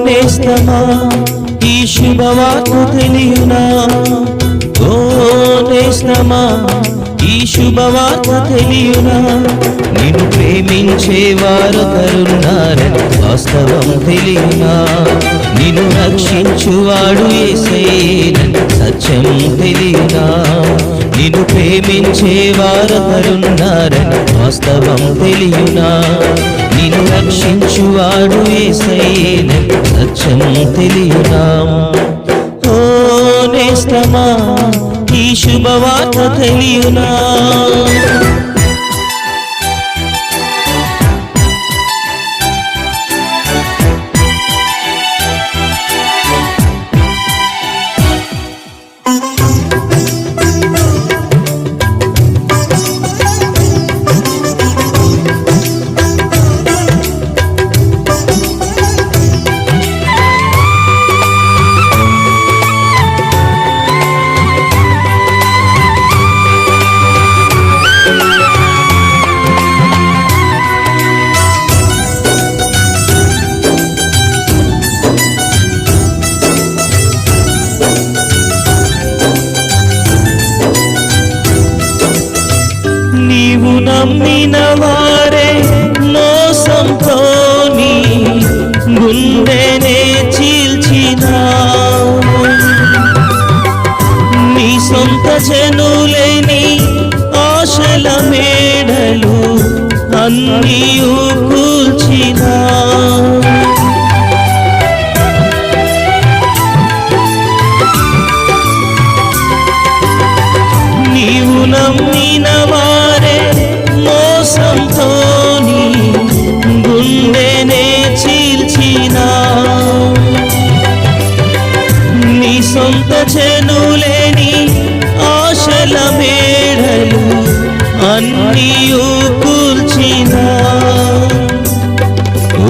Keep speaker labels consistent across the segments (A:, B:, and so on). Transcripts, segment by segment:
A: నేస్తమా ఈ శుభవార్త తెలియునా? ఓ నేస్తమా ఈ శుభవార్త తెలియునా? నిన్ను ప్రేమించేవారొకరున్నారని వాస్తవం తెలియునా? నిన్ను రక్షించువాడు యేసయ్యేనని సత్యం తెలియునా? నిన్ను ప్రేమించేవారొకరున్నారని వాస్తవం తెలియునా? నిన్ను రక్షించువాడు యేసయ్యేనని సత్యం తెలియునా? ఓ నేస్తమా ఈ శుభవార్త తెలియునా? నీవు నమ్మిన వారే మోసంతోని గుండెనే చీల్చినా, నీ సొంత జనులేని ఆశల మేడలు అన్నీయు కూల్చినా, నీవు నమ్మిన వారే మోసంతోని గుండెనే చీల్చినా, నీ సొంత జనులేని ఆశల మేడలు అన్నీయు కూల్చినా,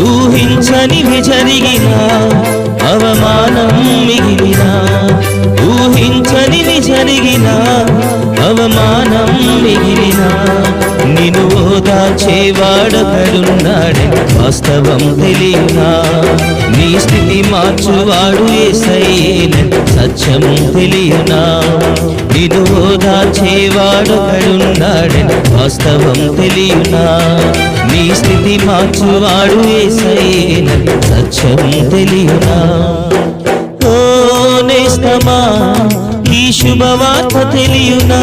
A: ఊహించనివి జరిగినా అవమానం మిగిలినా, ఊహించనివి జరిగినా అవమానం మిగిలినా, నిన్ను ఓదార్చేవాడొకడున్నాడని వాస్తవం తెలియునా? నీ స్థితి మార్చువాడు యేసయ్యేనని సత్యం తెలియునా? నిన్ను ఓదార్చేవాడొకడున్నాడని వాస్తవం తెలియునా? నీ స్థితి మార్చువాడు యేసయ్యేనని సత్యం తెలియునా? ఓ నేస్తమా ఈ శుభవార్త తెలియునా?